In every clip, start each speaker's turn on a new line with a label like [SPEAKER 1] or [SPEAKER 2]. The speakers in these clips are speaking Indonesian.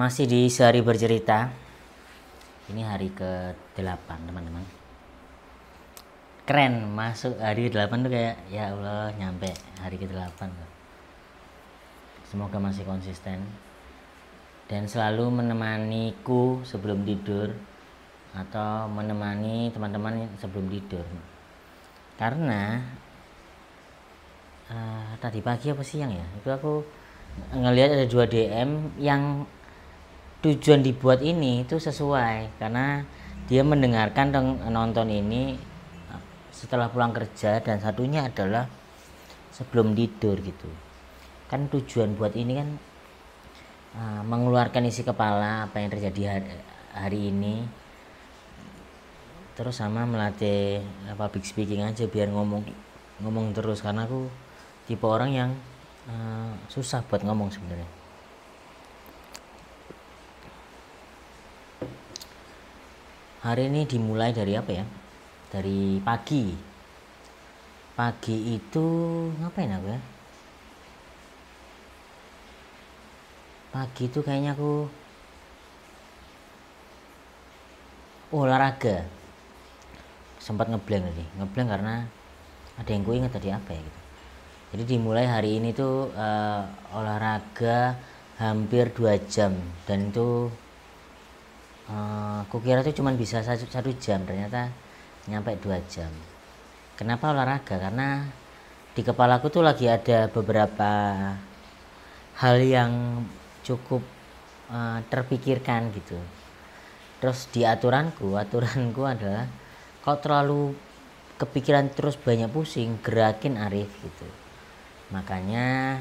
[SPEAKER 1] Masih di sehari bercerita. Ini hari ke-8 teman-teman. Keren, masuk hari ke-8 tuh kayak ya Allah nyampe hari ke-8. Semoga masih konsisten dan selalu menemaniku sebelum tidur atau menemani teman-teman sebelum tidur. Karena tadi pagi apa siang ya, itu aku ngelihat ada 2 DM yang tujuan dibuat ini itu sesuai karena dia mendengarkan dan nonton ini setelah pulang kerja, dan satunya adalah sebelum tidur gitu kan. Tujuan buat ini kan mengeluarkan isi kepala apa yang terjadi hari ini, terus sama melatih public speaking aja biar ngomong terus, karena aku tipe orang yang susah buat ngomong sebenarnya. Hari ini dimulai dari apa ya? Dari pagi. Pagi itu ngapain aku ya? Pagi itu kayaknya aku olahraga. Sempat ngeblank tadi. Ngeblank karena ada yang ku ingat tadi apa ya gitu. Jadi dimulai hari ini tuh olahraga hampir 2 jam, dan itu kukira tuh cuma bisa 1 jam, ternyata nyampe 2 jam. Kenapa olahraga? Karena di kepalaku tuh lagi ada beberapa hal yang cukup terpikirkan gitu. Terus di aturanku adalah kalau terlalu kepikiran terus banyak pusing, gerakin Arif gitu. Makanya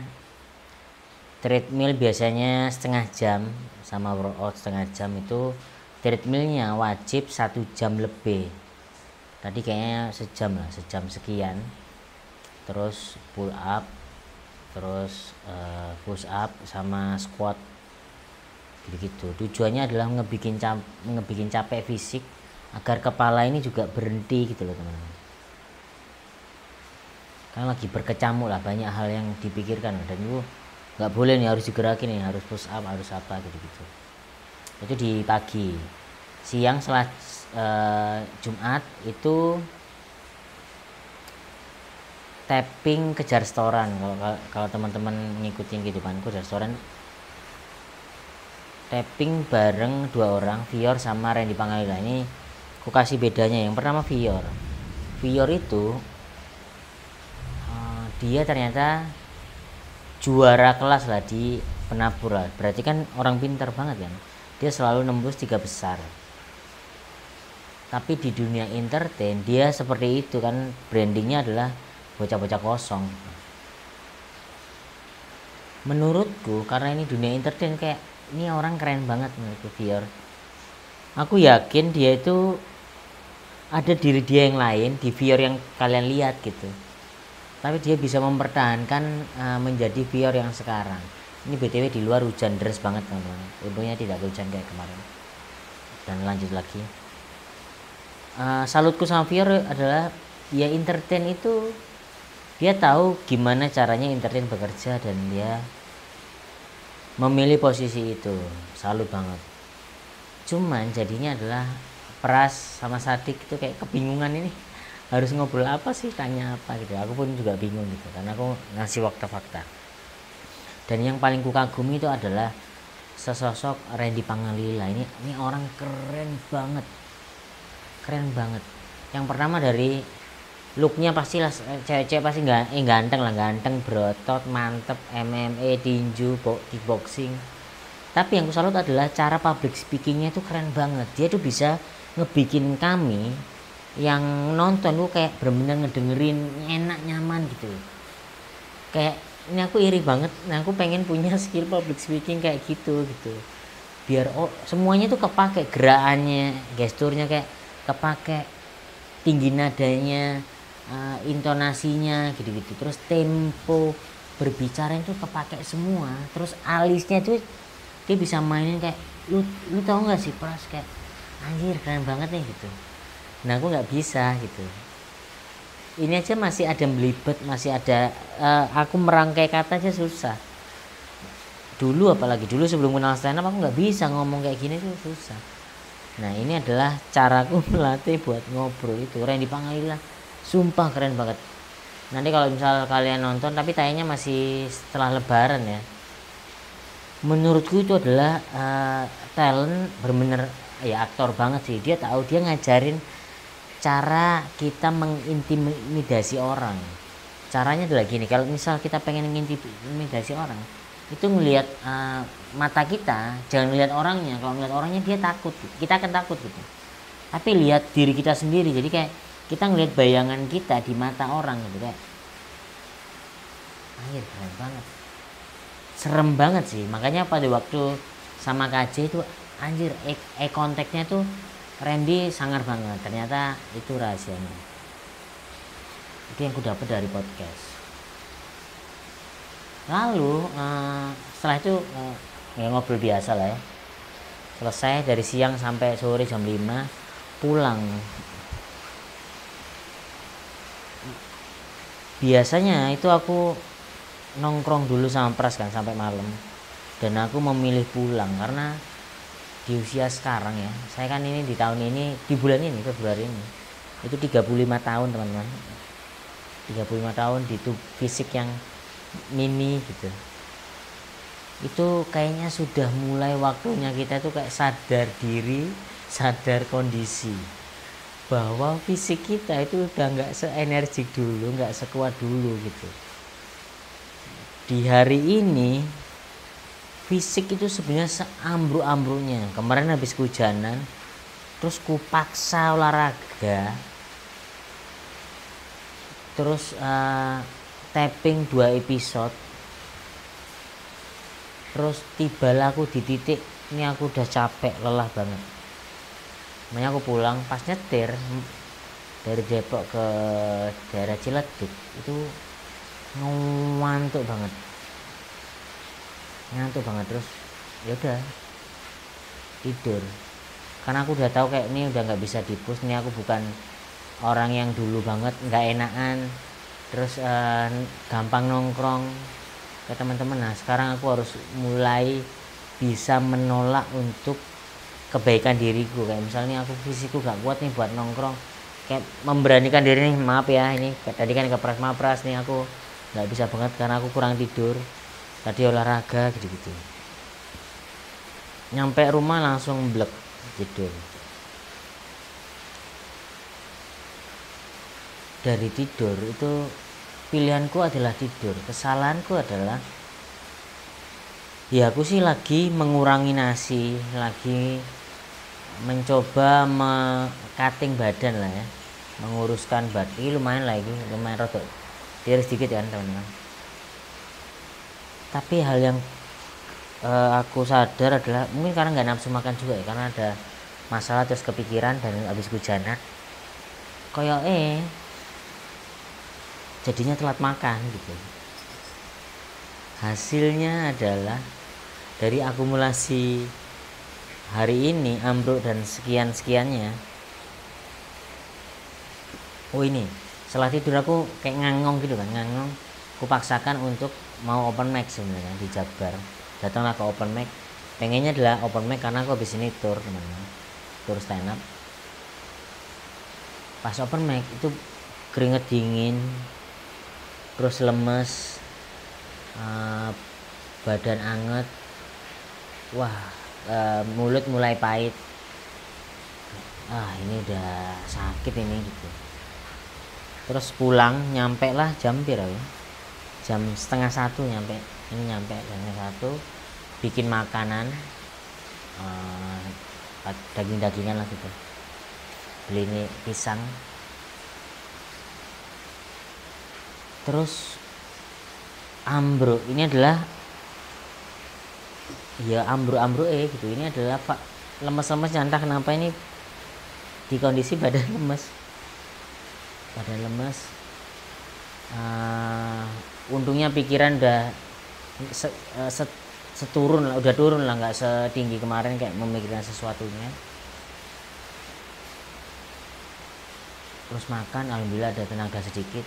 [SPEAKER 1] treadmill biasanya setengah jam sama workout setengah jam, itu treadmillnya wajib 1 jam lebih. Tadi kayaknya sejam lah, sejam sekian. Terus pull up, terus push up sama squat gitu. Tujuannya adalah ngebikin capek fisik agar kepala ini juga berhenti gitu loh teman-teman. Kan lagi berkecamuk lah, banyak hal yang dipikirkan, dan itu nggak boleh nih, harus digerakin nih, harus push up, harus apa gitu. Itu di pagi. Siang setelah Jumat itu tapping kejar setoran. Kalau teman-teman ngikutin kehidupanku, kejar setoran tapping bareng 2 orang, Vior sama Randy Pangalila. Ini aku kasih bedanya. Yang pertama Vior itu dia ternyata juara kelas lah di penabur lah. Berarti kan orang pintar banget kan, dia selalu nembus 3 besar. Tapi di dunia entertain dia seperti itu kan, brandingnya adalah bocah-bocah kosong. Menurutku karena ini dunia entertain, kayak ini orang keren banget menurutku Vior. Aku yakin dia itu ada diri dia yang lain di Vior yang kalian lihat gitu, tapi dia bisa mempertahankan menjadi Vior yang sekarang. Ini BTW di luar hujan deras banget teman-teman, untungnya tidak hujan kayak kemarin. Dan lanjut lagi, salutku sama Vior adalah dia entertain itu, dia tahu gimana caranya entertain bekerja, dan dia memilih posisi itu. Salut banget. Cuman jadinya adalah Pras sama Sadik itu kayak kebingungan, ini harus ngobrol apa sih, tanya apa gitu. Aku pun juga bingung gitu, karena aku ngasih fakta-fakta. Dan yang paling kukagumi itu adalah sesosok Randy Pangalila. Ini orang keren banget. Yang pertama dari looknya, pastilah cewek-cewek pasti ganteng berotot, mantep, MMA, tinju, kickboxing. Tapi yang aku salut adalah cara public speakingnya itu keren banget. Dia tuh bisa ngebikin kami yang nonton tuh kayak bener-bener ngedengerin enak, nyaman gitu. Kayak ini aku iri banget. Nah, aku pengen punya skill public speaking kayak gitu. Biar semuanya tuh kepake, gerakannya, gesturnya kayak kepake, tinggi nadanya, intonasinya gitu. Terus tempo berbicara itu kepake semua. Terus alisnya tuh dia bisa mainin kayak lu tau nggak sih Pras, kayak anjir keren banget nih gitu. Nah, aku nggak bisa gitu. Ini aja masih ada belibet, masih ada aku merangkai kata aja susah. apalagi dulu sebelum kenal stand up aku nggak bisa ngomong kayak gini tuh susah. Nah ini adalah caraku melatih buat ngobrol itu. Randy Pangalila sumpah keren banget. Nanti kalau misal kalian nonton, tapi tayangnya masih setelah lebaran ya, menurutku itu adalah talent bener-bener ya, aktor banget sih. Dia tahu, dia ngajarin cara kita mengintimidasi orang. Caranya adalah gini, kalau misal kita pengen mengintimidasi orang, itu ngelihat mata kita, jangan lihat orangnya. Kalau ngelihat orangnya dia takut, kita akan takut gitu. Tapi lihat diri kita sendiri, jadi kayak kita ngelihat bayangan kita di mata orang gitu, kayak anjir keren banget, serem banget sih. Makanya pada waktu sama KJ itu anjir eye contactnya tuh Randy sangar banget. Ternyata itu rahasianya. Itu yang ku dapat dari podcast. Lalu setelah itu ya ngobrol biasa lah ya. Selesai dari siang sampai sore jam 5 pulang. Biasanya itu aku nongkrong dulu sama Pras kan sampai malam. Dan aku memilih pulang karena di usia sekarang ya, saya kan ini di tahun ini, di bulan ini, Februari ini, itu 35 tahun teman-teman. 35 tahun di fisik yang mini gitu. Itu kayaknya sudah mulai waktunya kita tuh kayak sadar diri, sadar kondisi, bahwa fisik kita itu udah nggak seenergik dulu, nggak sekuat dulu gitu. Di hari ini fisik itu sebenarnya seambruk-ambruknya. Kemarin habis kehujanan, terus ku paksa olahraga, terus tapping 2 episode, terus tibalah aku di titik ini aku udah capek, lelah banget. Makanya aku pulang, pas nyetir dari Depok ke daerah Ciledug itu ngantuk banget, terus ya udah tidur. Karena aku udah tahu kayak ini udah nggak bisa dipus, ini aku bukan orang yang dulu banget nggak enakan, terus gampang nongkrong ke teman-teman. Nah sekarang aku harus mulai bisa menolak untuk kebaikan diriku. Kayak misalnya aku fisikku gak kuat nih buat nongkrong, kayak memberanikan diri nih, maaf ya ini tadi kan ke Pras nih aku nggak bisa banget karena aku kurang tidur tadi, olahraga gitu-gitu. Nyampe rumah langsung blek tidur. Dari tidur itu pilihanku adalah tidur. Kesalahanku adalah ya aku sih lagi mengurangi nasi, lagi mencoba cutting badan lah ya, menguruskan badan. Ini lumayan rotok tiris sedikit kan teman-teman. Tapi hal yang aku sadar adalah mungkin karena nggak nafsu makan juga ya, karena ada masalah terus kepikiran dan habis hujanan kayak jadinya telat makan gitu. Hasilnya adalah dari akumulasi hari ini ambruk dan sekian-sekiannya. Oh ini setelah tidur aku kayak ngangong gitu kan, aku paksakan untuk mau open mic sebenarnya di Jakbar. Datanglah ke open mic, pengennya adalah open mic karena aku habis ini tour teman-teman, tour stand up. Pas open mic itu keringet dingin, terus lemes, badan anget, wah mulut mulai pahit, ini udah sakit ini gitu. Terus pulang, nyampe lah jam berapa ya? Jam 12:30 nyampe. Ini nyampe jam 1, bikin makanan daging-dagingan lah gitu. Beli ini pisang. Terus ambruk, ini adalah ya ambruk gitu. Ini adalah lemes-lemes, entah kenapa ini di kondisi badan lemes. Untungnya pikiran udah udah turun lah, nggak setinggi kemarin kayak memikirkan sesuatunya. Terus makan, alhamdulillah ada tenaga sedikit.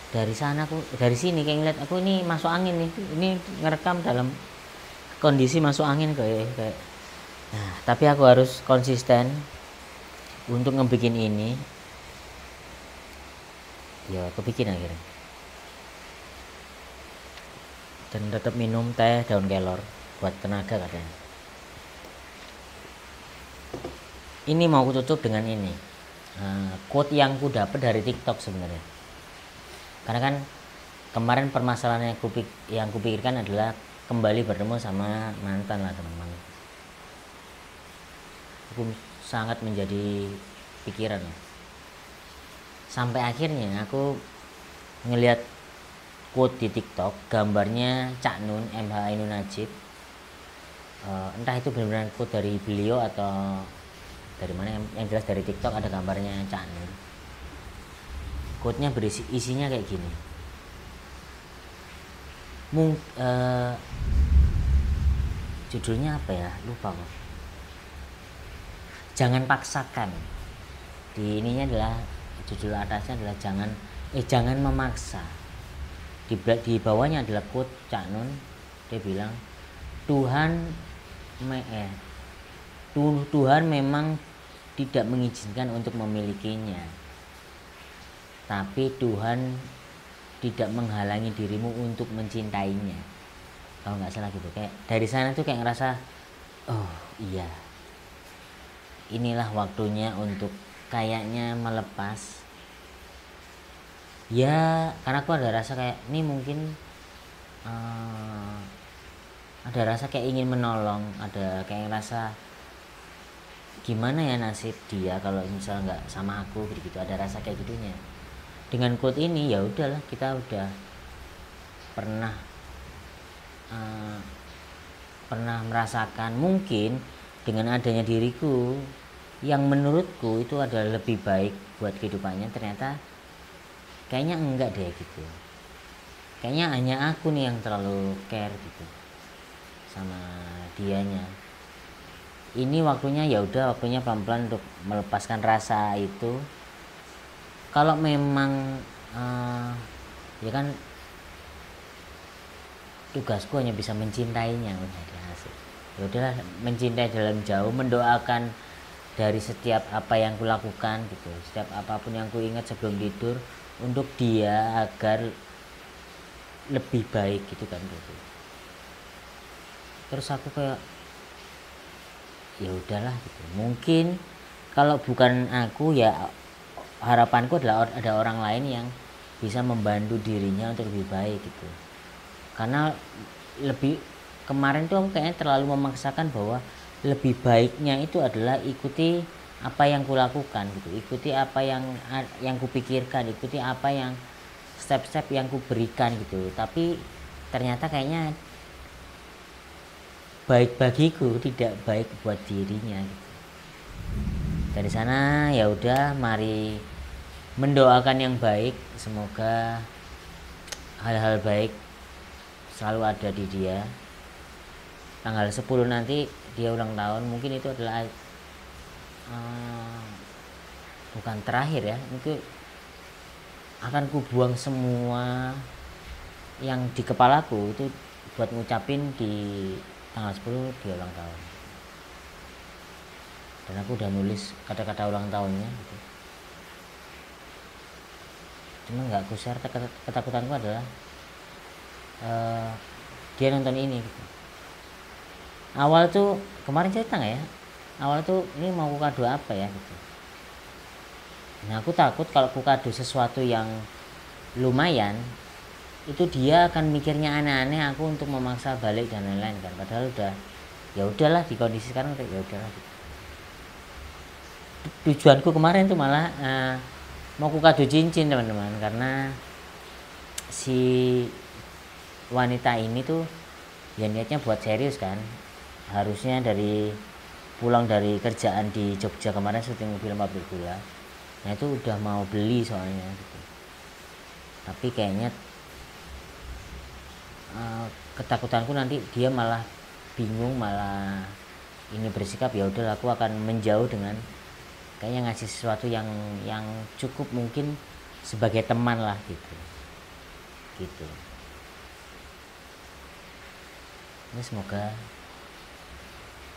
[SPEAKER 1] dari sana aku dari sini kayak ngeliat aku ini masuk angin nih, ini ngerekam dalam kondisi masuk angin kayak. Nah tapi aku harus konsisten untuk ngebikin ini, ya aku bikin akhirnya, dan tetap minum teh daun kelor buat tenaga katanya. Ini mau aku tutup dengan ini, quote yang ku dapat dari TikTok sebenarnya. Karena kan kemarin permasalahan yang kupikirkan adalah kembali bertemu sama mantan lah teman-teman. Aku sangat menjadi pikiran. Sampai akhirnya aku ngelihat quote di TikTok, gambarnya Cak Nun, MH Ainun Najib. Entah itu benar-benar quote dari beliau atau dari mana, yang jelas dari TikTok ada gambarnya Cak Nun. Quote-nya isinya kayak gini. Judulnya apa ya? Lupa kok. Jangan paksakan. Di ininya adalah judul atasnya adalah jangan memaksa. Di bawahnya adalah quote Cak Nun. Dia bilang Tuhan memang tidak mengizinkan untuk memilikinya, tapi Tuhan tidak menghalangi dirimu untuk mencintainya. Kalau nggak salah gitu. Kayak dari sana tuh kayak ngerasa, oh iya, inilah waktunya untuk kayaknya melepas. Ya karena aku ada rasa kayak ini mungkin ada rasa kayak ingin menolong, ada kayak ngerasa gimana ya nasib dia kalau misalnya nggak sama aku gitu, ada rasa kayak gitunya. Dengan quote ini ya udahlah, kita udah pernah merasakan, mungkin dengan adanya diriku yang menurutku itu adalah lebih baik buat kehidupannya, ternyata kayaknya enggak deh gitu. Kayaknya hanya aku nih yang terlalu care gitu sama dianya. Ini waktunya, ya udah waktunya pelan-pelan untuk melepaskan rasa itu. Kalau memang ya kan tugasku hanya bisa mencintainya, ya udahlah, mencintai dalam jauh, mendoakan dari setiap apa yang kulakukan gitu, setiap apapun yang kuingat sebelum tidur untuk dia agar lebih baik gitu kan gitu. Terus aku kayak ya udahlah gitu. Mungkin kalau bukan aku, ya harapanku adalah ada orang lain yang bisa membantu dirinya untuk lebih baik gitu. Karena kemarin tuh aku kayaknya terlalu memaksakan bahwa lebih baiknya itu adalah ikuti apa yang kulakukan gitu, ikuti apa yang kupikirkan, ikuti apa yang step-step yang kuberikan gitu. Tapi ternyata kayaknya baik bagiku, tidak baik buat dirinya gitu. Dari sana ya udah, mari mendoakan yang baik, semoga hal-hal baik selalu ada di dia. Tanggal 10 nanti dia ulang tahun, mungkin itu adalah bukan terakhir ya, mungkin akan kubuang semua yang di kepalaku itu buat ngucapin di tanggal 10 dia ulang tahun. Dan aku udah nulis kata-kata ulang tahunnya gitu. Cuma nggak aku share, ketakutanku adalah dia nonton ini gitu. Awal tuh kemarin cerita nggak ya, awal tuh ini mau aku kado apa ya gitu. Nah aku takut kalau aku kado sesuatu yang lumayan, itu dia akan mikirnya aneh-aneh aku untuk memaksa balik dan lain-lain kan. Padahal udah, ya udahlah, di kondisi sekarang udah ya udahlah gitu. Tujuanku kemarin tuh malah mau aku kado cincin teman-teman, karena si wanita ini tuh ya niatnya buat serius kan. Harusnya pulang dari kerjaan di Jogja kemarin syuting film Pabrik Gula, nah itu udah mau beli soalnya gitu. Tapi kayaknya ketakutanku nanti dia malah bingung, malah ini bersikap, ya udah aku akan menjauh dengan kayaknya ngasih sesuatu yang cukup mungkin sebagai teman lah gitu. gitu. Ini semoga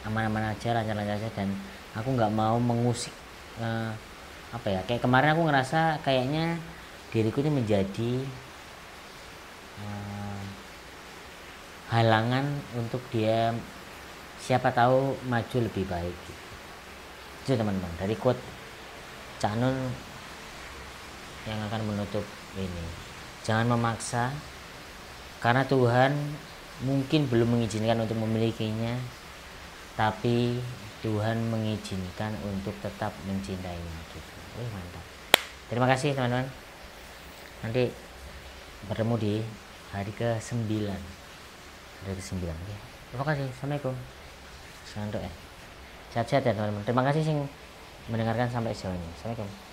[SPEAKER 1] aman-aman aja, lancar-lancar aja, dan aku nggak mau mengusik apa ya, kayak kemarin aku ngerasa kayaknya diriku ini menjadi halangan untuk dia siapa tahu maju lebih baik gitu. Itu teman-teman dari quote Cak Nun yang akan menutup ini. Jangan memaksa, karena Tuhan mungkin belum mengizinkan untuk memilikinya, tapi Tuhan mengizinkan untuk tetap mencintainya gitu. Mantap. Terima kasih teman-teman. Nanti bertemu di hari ke-9. Hari ke-9 ya. Terima kasih. Assalamualaikum. Santai ya. Sehat-sehat ya teman-teman. Terima kasih sing mendengarkan sampai sejauh ini. Assalamualaikum.